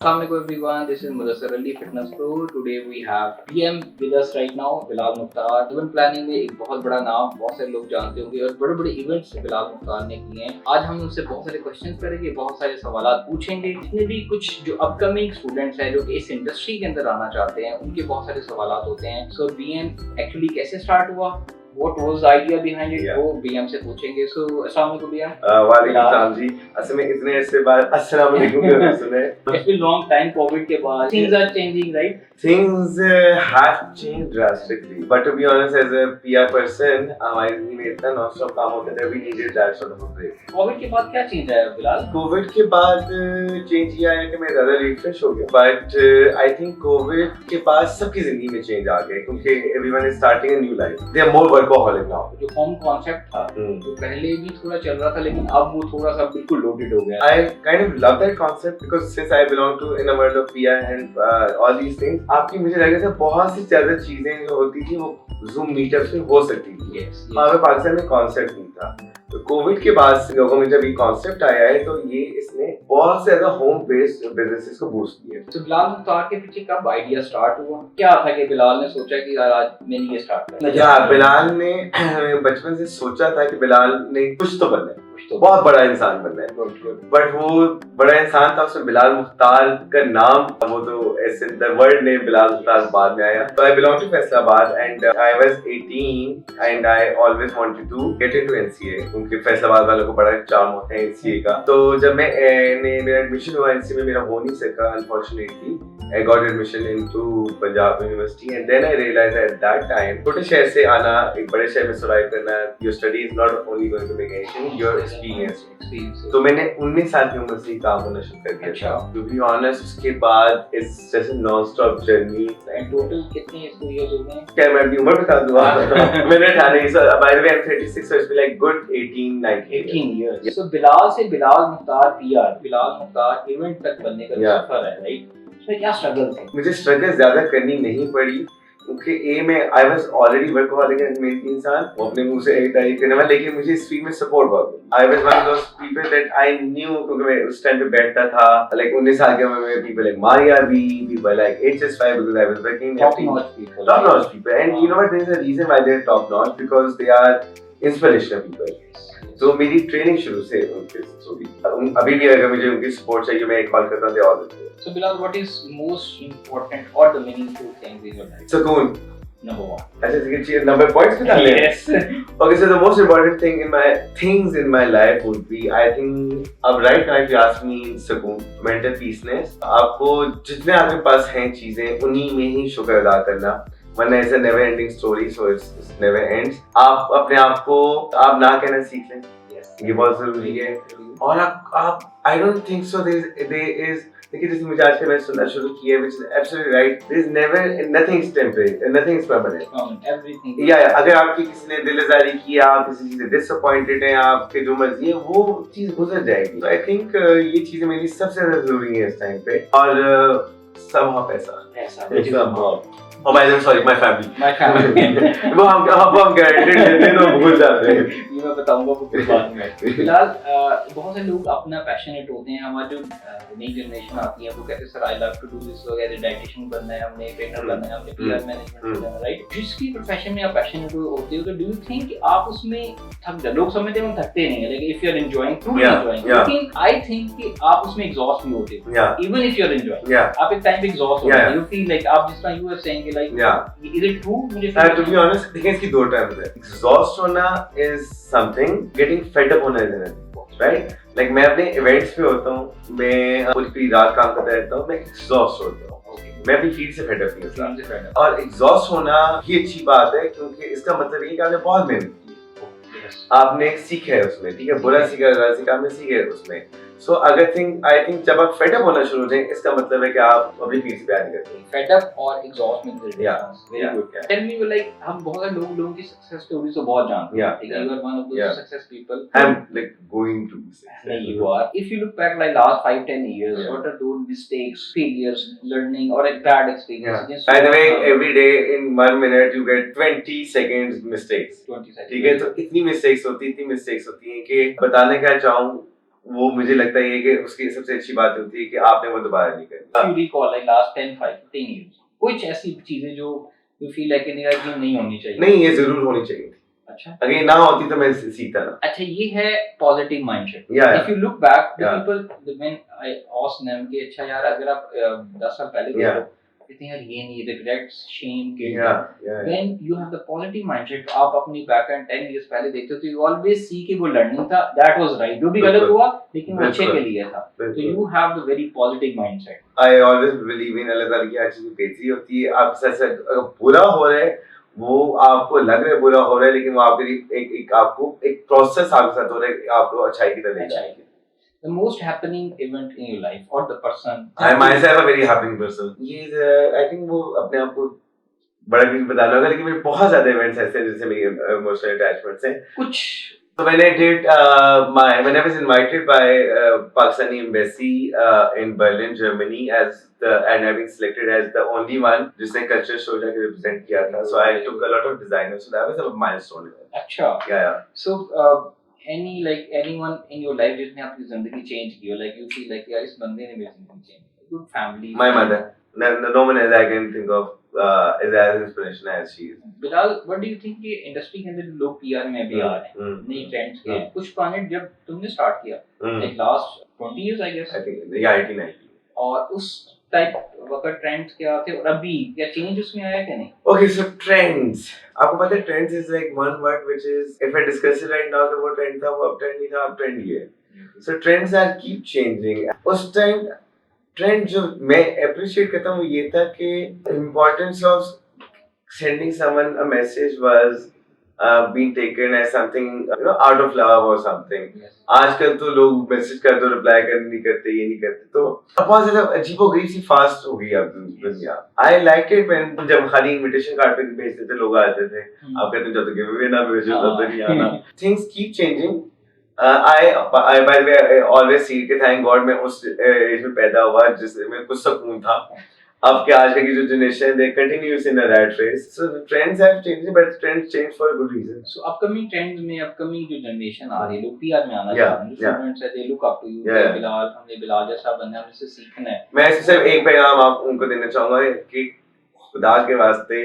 Assalamualaikum everyone, this is Mudassar Ali Fitness Pro. Today we have PM with us right now, Bilal Mukhtar. Event planning में एक बहुत बड़ा नाम, बहुत सारे लोग जानते होंगे और बड़े बड़े इवेंट्स बिलाल मुख्तार ने किए हैं। आज हम उनसे बहुत सारे क्वेश्चंस करेंगे, बहुत सारे सवाल पूछेंगे। जितने भी कुछ जो अपकमिंग स्टूडेंट्स हैं जो कि इस इंडस्ट्री के अंदर आना चाहते हैं, उनके बहुत सारे सवाल होते हैं। सो बीएम एक्चुअली कैसे स्टार्ट हुआ, What was the idea behind it? वो बीएम से पूछेंगे। So अस्सलाम वालेकुम बीएम। वालेकुम सलाम जी। असल में इतने ऐसे बात अस्सलाम वालेकुम भी सुने। It's been long time COVID के बाद things are changing, right? Things have changed drastically, but to be honest, as a PR person, हमारी जिंदगी में इतना non-stop काम होता था, we needed that sort of a break. COVID के बाद क्या चेंज आया फिलहाल? कोविड के बाद चेंज ये आया कि मैं ज्यादा रिफ्रेश हो गया, बट आई थिंक कोविड के बाद सबकी जिंदगी में चेंज आ गया क्योंकि everyone is starting a new life, they are more workaholic now. जो होम कॉन्सेप्ट था तो पहले भी थोड़ा चल रहा था, लेकिन अब वो थोड़ा सा बिल्कुल लोडेड हो गया। I kind of love that concept because since I belong to in a world of PR and all these things, आपकी मुझे लग रहा था बहुत सी ज्यादा चीजें जो होती थी वो जूम मीटअप्स में हो सकती थी। हमारे पाकिस्तान में कॉन्सेप्ट नहीं था, तो कोविड के बाद लोगों में जब ये कॉन्सेप्ट आया है तो ये इसने बहुत ज्यादा होम बेस्ड बिजनेसेस को बूस्ट किया। तो बिलाल मुख्तार के पीछे कब आइडिया स्टार्ट हुआ, क्या था कि बिलाल ने सोचा कि यार आज मैंने ये स्टार्ट करना है? या बिलाल ने बचपन से सोचा था कि बिलाल ने कुछ तो बनना है, बहुत बड़ा इंसान बनना है, बट वो बड़ा इंसान था उसमें बिलाल मुख्तार का नाम, वो तो ऐसे the word name Bilal Mukhtar बाद में आया। तो I belong to Faisalabad and I was 18 and I always wanted to get into NCA क्योंकि फैसलाबाद वालों को बड़ा चार्म होता है एनसीए का। तो जब मेरा एडमिशन हुआ एनसीए में, मेरा हो नहीं सका unfortunately. I got admission into Punjab University and then I realized at that time छोटे शहर से आना एक बड़े शहर में सर्वाइव करना, your study is not only going to make anything, your experience। तो मैंने 19 साल की उम्र से काम करना शुरू कर दिया था। To be honest, उसके बाद it's just a non-stop journey। Total कितने years हो गए? क्या मैं अपनी उम्र बता दूँ? मैंने 18 साल, by the way I'm 36, so it's been like good 18 years। So Bilal से बिलाल मुख्तार PR, बिलाल मुख्तार इवेंट तक बनने का सफर है, राइट? क्या स्ट्रगल थे? मुझे स्ट्रगल ज्यादा करनी नहीं पड़ी क्योंकि ए में I was already workaholic and मेरे 3 साल वो अपने मुंह से एक तारीफ करने वाला, लेकिन मुझे इस फील्ड में सपोर्ट बहुत मिला। I was one of those people that I knew क्योंकि मैं उस टाइम पे बैठता था लाइक 19 साल के उम्र में, people like Maria B, people like HS5 because I was working top notch people and you know what, there is a reason why they are top notch because they are inspirational people. तो मेरी training शुरू से उनके अभी भी अगर मुझे उनकी सपोर्ट चाहिए मैं एक कॉल करता हूं, they always. So Bilal, what is most important or the meaningful things in your life? सुकून Number one. अच्छा ठीक है, नंबर पॉइंट्स बता ले। Yes. Okay, so the most important things in my life would be, I think, अब right now if you ask me, सुकून, mental peaceness, आपको जितने आपके पास हैं चीजें उन्हीं में ही शुक्र अदा करना, वरना it's a never ending story, so it never ends। आप अपने आप को आप ना कहना सीख लें, ये बहुत जरूरी है। और आप I don't think so there is देखिए जैसे मुझे आज के मैंने सुनना शुरू किया है, which is absolutely right, there is never, nothing is temporary, nothing is permanent, everything। या अगर आपकी किसी ने दिल आज़ारी किया, आप किसी चीज़ से डिसअपॉइंटेड हैं, आपके जो मर्जी है वो चीज़ गुजर जाएगी। आई थिंक ये चीज़ें मेरी सबसे ज़्यादा जरूरी है इस टाइम पे, और somehow पैसा Oh by the way, sorry, my family। वो हम गारंटेड लेते हैं तो भूल जाते हैं। ये मैं बताऊंगा कुछ बाद में। फिलहाल बहुत से लोग अपना पैशनेट होते हैं। हमारी जो नई जनरेशन आती है वो कहते हैं sir I love to do this, वगैरह डाइटिशियन बनना है, हमने ट्रेनर बनना है, हमने PR मैनेजमेंट बनना है, राइट? जिसकी प्रोफेशन में आप पैशनेट होते हो तो डू यू थिंक कि आप उसमें थक जाते? लोग समझते हैं हम थकते नहीं है, लेकिन if you are enjoying truly enjoying, लेकिन आई थिंक कि आप उसमें एग्जॉस्ट भी होते हो। Even if you are enjoying, आप एक टाइम पे एग्जॉस्ट हो जाते हो, यू फील लाइक आप जिस तरह you are saying like is it true? मुझे to be honest, देखिए इसकी दो टर्म्स है। एग्जॉस्ट होना is something, getting fed up होना is another, right? Like मैं अपने इवेंट्स पे होता हूँ, मैं पूरी रात काम करता रहता हूँ, मैं एग्जॉस्ट होता हूँ, मैं अपनी फील्ड से फेड अप नहीं होता। और एग्जॉस्ट होना ही अच्छी बात है क्योंकि इसका मतलब ये कि आपने बहुत मेहनत की है, आपने सीखा है उसमें, ठीक है, बुरा सीखा आपने सीखा है उसमें। सो आई थिंक जब आप फेड अप होना शुरू हो जाए इसका मतलब है कि आप अपनी फील्ड से प्यार नहीं करते। फेड अप और एग्जॉस्ट में difference, very good. Tell me like हम बहुत सारे लोगों की सक्सेस स्टोरीज तो बहुत जानते हैं, ठीक है, you are one of those success people. I am like going to say you are, if you look back like last 5-10 years, what are those mistakes, failures, learning or a bad experience? By the way, every day in 1 minute you get 20 seconds mistakes, 20 seconds, ठीक है, तो इतनी mistakes होती हैं कि बताने क्या चाहूँ वो मुझे लगता है कि उसकी सबसे अच्छी बात होती है कि आपने वो दोबारा नहीं करनी। You recall like last 10 years कुछ ऐसी चीजें जो you feel like कि यार ये नहीं होनी चाहिए? नहीं, ये जरूर होनी चाहिए थी। अच्छा, अगर ये ना होती तो मैं सीखता ना। अच्छा, ये है positive mindset. Yeah, if you look back the Yeah. People when I asked them कि अच्छा यार अगर आप 10 साल पहले Yeah. देखो कहते हैं यार ये नहीं, regrets, shame, guilt. Yeah. When you have the positive mindset, आप अपनी बैक एंड 10 इयर्स पहले देखते हो तो यू ऑलवेज सी कि वो लर्निंग था, दैट वाज राइट, जो भी गलत बिल्कुल। हुआ लेकिन वो अच्छे बिल्कुल। के लिए था। तो बिल्कुल। You have the very positive mindset. I always believe in अल्लाह ताला की हर चीज़ में बेहतरी होती है। आप सच अगर बुरा हो रहा है, वो आपको लग रहा है बुरा हो रहा है, लेकिन वो आपके लिए एक आपको एक प्रोसेस आपके साथ हो रहा है, आपको अच्छाई की तरफ ले अच्छा जाएगा। है। The most happening event in your life or the person I myself a very happy person. ये I think वो अपने आप को बड़ा कुछ बता रहा होगा, लेकिन मेरे बहुत ज्यादा इवेंट्स ऐसे हैं जिससे मेरी इमोशनल अटैचमेंट्स हैं कुछ। So when I did when I was invited by Pakistani embassy in Berlin, Germany, and I've been selected as the only one जिसने culture show जाके represent किया था. So I took a lot of designers. So that was a milestone. अच्छा। Yeah. So any like anyone in your life जिसने आपकी जिंदगी change की हो, like you feel like यार इस बंदे ने मेरी जिंदगी चेंज की, good family. My mother. No one else I can think of is as inspirational as she is. Bilal, what do you think कि इंडस्ट्री के अंदर लोग पीआर में अभी आ रहे हैं, नई ट्रेंड्स के कुछ पुराने जब तुमने स्टार्ट किया like last 20 years I guess, I think yeah 1890. और उस टाइप वक्त ट्रेंड्स क्या थे और अभी क्या चेंज उसमें आया कि नहीं? Okay, so trends. आपको पता है trends is like one word which is if I discuss it right now तो वो trend था, वो अब trend नहीं था, अब trend ही है. So trends are keep changing. उस time trend जो मैं appreciate करता हूँ वो ये था कि importance of sending someone a message was being taken as something out of love or something. Yes. आजकल तो लोग मैसेज कर दो रिप्लाई नहीं करते, ये नहीं करते, तो बहुत ज्यादा अजीबोगरीब सी फास्ट हो गई अब दुनिया। आई लाइक इट व्हेन जब खाली इनविटेशन कार्ड पे भेजते थे लोग आते थे, आप कहते जब तक गिव अवे ना भेजो तब तक नहीं आना। Things keep changing. I by the way I always see कि thank God मैं उस एज में पैदा हुआ जिसमें कुछ सुकून था। अब के आज की जो generation they continues in a rat race, so the trends have changed, but trends change for a good reason. So upcoming trends में upcoming जो जनरेशन आ रही है, लोग पीआर में आना Yeah, चाह रहे हैं, स्टूडेंट्स है, they look up to you, Yeah. Bilal, हमने बिलाल जैसा बनना है, हमसे सीखना है। मैं सिर्फ एक पैगाम आप उनको देना चाहूंगा कि खुदा के वास्ते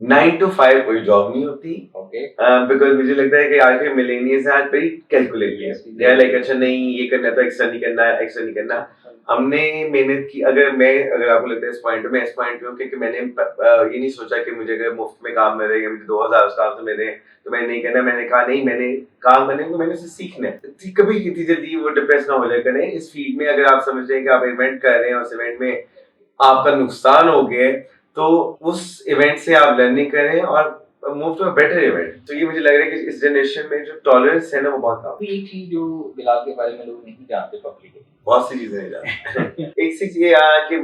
9 to 5 कोई जॉब नहीं होती। Okay. बिकॉज मुझे लगता है कि आज के मिलेनियल्स हैं आज very calculated Yes, they are like अच्छा नहीं ये करना तो एक्स्ट्रा नहीं करना, एक्स्ट्रा नहीं करना। हमने मेहनत की, अगर आपको लगता है इस पॉइंट में, इस पॉइंट पे क्योंकि मैंने ये नहीं सोचा कि मुझे अगर मुफ्त में काम मिलेगा या मुझे 2000 उस काम से मिले तो मैंने नहीं करना। मैंने कहा नहीं, मैंने काम करने को मैंने उसे सीखना है। कभी कितनी जल्दी वो डिप्रेस ना हो जाए करें इस फील्ड में। अगर आप समझ रहे हैं कि आप इवेंट कर रहे हैं, उस इवेंट में आपका नुकसान हो गया तो उस इवेंट से आप लर्निंग करें और move to a better event. तो ये मुझे लग रहा है कि इस जनरेशन में जो टॉलरेंस है ना वो बहुत कम। एक चीज जो बिलाल के बारे में लोग नहीं जानते पब्लिकली, बहुत सी चीजें नहीं जानते। एक चीज ये कि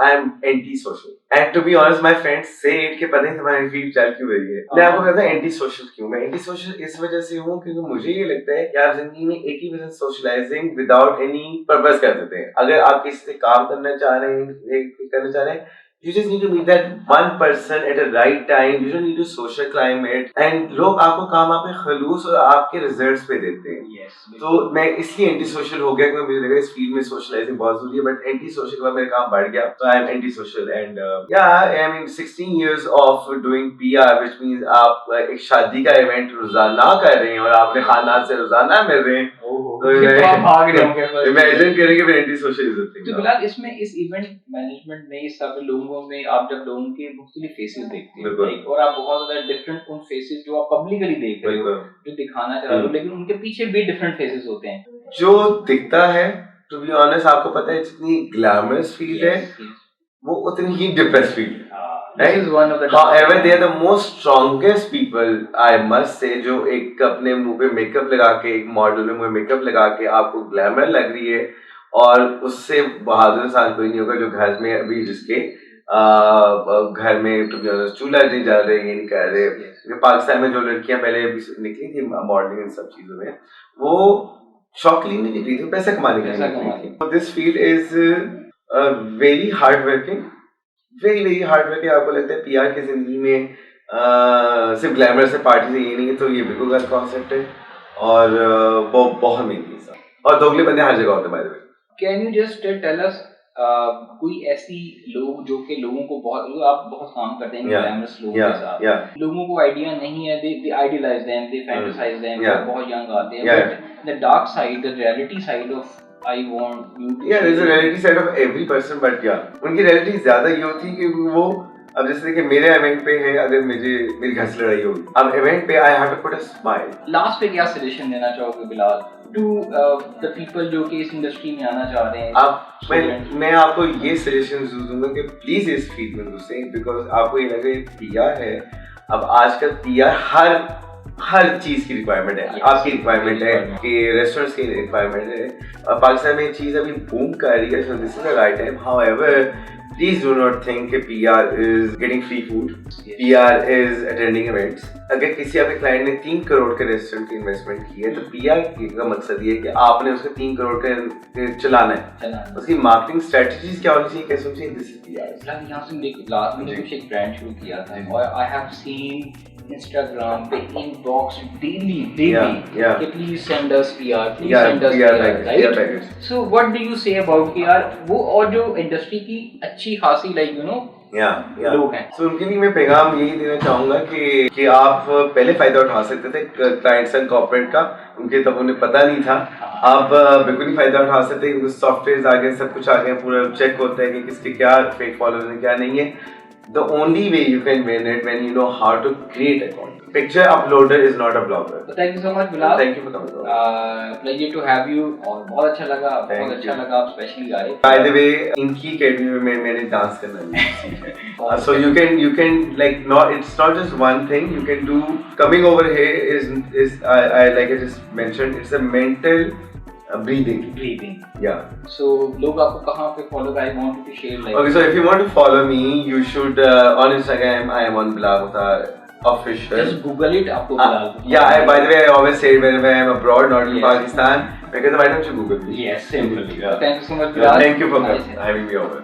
I am anti social and to be honest my friends से इट के पता नहीं तुम्हारी फील्ड चल क्यों रही है। मैं आपको कहता हूं एंटी सोशल क्यों। मैं एंटी सोशल इस वजह से हूं क्योंकि मुझे ये लगता है कि आप जिंदगी में 80% सोशलाइजिंग विदाउट एनी पर्पस कर देते हैं। अगर आप किसी से काम करना चाह रहे हैं you just need to meet that one person at the right time. You don't need to social climb it. And लोग आपको काम आपके खलूस और आपके रिजल्ट्स पे देते हैं। yes, तो मैं इसलिए एंटी सोशल हो गया क्योंकि मुझे लगा इस फील्ड में सोशलाइजिंग बहुत जरूरी है। बट एंटी सोशल के बाद मेरा काम बढ़ गया तो आई am anti social and I mean 16 years of doing PR which means आप एक शादी का इवेंट रोजाना कर रहे हैं और आप अपने खानदान से रोजाना मिल रहे हैं। भाग रहे होंगे। इमेजिन करें कि anti social is a thing. तो बिलाल इसमें इस इवेंट मैनेजमेंट में इस सब लोगों में आप जब लोगों के मुख्तलिफ फेसेस देखते हैं लाइक और आप बहुत ज्यादा डिफरेंट उन फेसेस जो आप पब्लिकली देख रहे हो जो दिखाना चाह रहे हो लेकिन उनके पीछे भी डिफरेंट फेसेस होते हैं। जो दिखता है टू बी ऑनेस्ट आपको पता है जितनी ग्लैमरस फील्ड है वो उतनी ही डिप्रेस फील्ड है। This is one of the However, they are the most strongest people, I must say, जो एक अपने मुंह पे मेकअप लगा के एक मॉडल में मुंह मेकअप लगा के आपको ग्लैमर लग रही है और उससे बहादुर इंसान कोई नहीं होगा जो घर में अभी जिसके घर में टू बी ऑनेस्ट चूल्हा नहीं जल रहे, ये नहीं कर रहे। पाकिस्तान में जो लड़कियां पहले निकली थी मॉडलिंग इन सब चीजों में वो शौकीन नहीं निकली थी, पैसा कमाने के लिए निकली थी। This field is very hard working, very very hard work है। आपको लगता है पीआर की जिंदगी में सिर्फ ग्लैमर से पार्टी से ये नहीं है तो ये बिल्कुल गलत कॉन्सेप्ट है और वो बहुत महंगी है। और दोगले बंदे हर जगह होते हैं by the way. Can you just tell us कोई ऐसी लोग जो कि लोगों को बहुत, आप बहुत काम करते हैं ग्लैमरस लोगों के साथ, लोगों को आइडिया नहीं है, दे आइडियलाइज देम, दे फैंटेसाइज देम, बहुत यंग आते हैं, but the dark side, the reality side of I want you to there is a reality side of every person, but उनकी reality ज्यादा ये होती है कि वो, अब जैसे कि मेरे इवेंट पे है, अगर मेरी घर से लड़ाई होगी, अब इवेंट पे I have to put a smile। Last पे क्या सजेशन देना चाहोगे बिलाल टू द पीपल जो कि इस इंडस्ट्री में आना चाह रहे हैं? आप मैं आपको ये सजेशन दूंगा कि प्लीज इस फील्ड में घुसें, बिकॉज आपको ये लगे PR है, अब आजकल PR हर चीज की रिक्वायरमेंट है, आपकी रिक्वायरमेंट है कि रेस्टोरेंट्स की रिक्वायरमेंट है, पाकिस्तान में ये चीज अभी बूम कर रही है, so this is the right time. However please do not think कि PR is getting free food, PR is attending events. अगर किसी आपके क्लाइंट ने 3 करोड़ के रेस्टोरेंट की इन्वेस्टमेंट की है, तो PR का मकसद ये है कि आपने उसको 3 करोड़ का चलाना है, उसकी मार्केटिंग स्ट्रेटजीज क्या होनी चाहिए, कैसे होनी चाहिए, दिस इज PR। यहाँ से देख, लास्ट में कुछ एक ब्रांड शुरू किया था और आई हैव सीन Instagram पे inbox daily कि please send us PR, please send us PR, right? So what do you say about PR? वो और जो इंडस्ट्री की अच्छी खासी like you know लोग हैं, so उनके लिए मैं पैगाम यही देना चाहूंगा कि आप पहले फायदा उठा सकते थे क्लाइंट्स एंड कॉर्पोरेट का, उनके तब उन्हें पता नहीं था, आप बिल्कुल नहीं फायदा उठा सकते क्योंकि सॉफ्टवेयर आ गए, सब कुछ आ गया, पूरा चेक होता है कि किसके क्या फेक फॉलोअर्स हैं क्या नहीं है। The only way you can win it when you know how to create a content. Picture uploader is not a blogger. So thank you so much Bilal. Thank you for coming. Pleasure to have you और बहुत अच्छा लगा, बहुत अच्छा लगा आप specially आए। By the way, इनकी अकेडमी में मैंने डांस करना भी सीखा। So you can like not, it's not just one thing you can do. Coming over here is I like I just mentioned, it's a mental breathing. Yeah. So लोग आपको कहाँ पे follow करें? I want you to share like. Okay, so if you want to follow me, you should on Instagram. I am on Bilal Mukhtar official. Just Google it. आपको Bilal. Yeah. By the way, I always say whenever I am abroad, not in Pakistan, because why don't you Google me? Yes, simple. Thank you so much, Bilal. Thank you for having me over.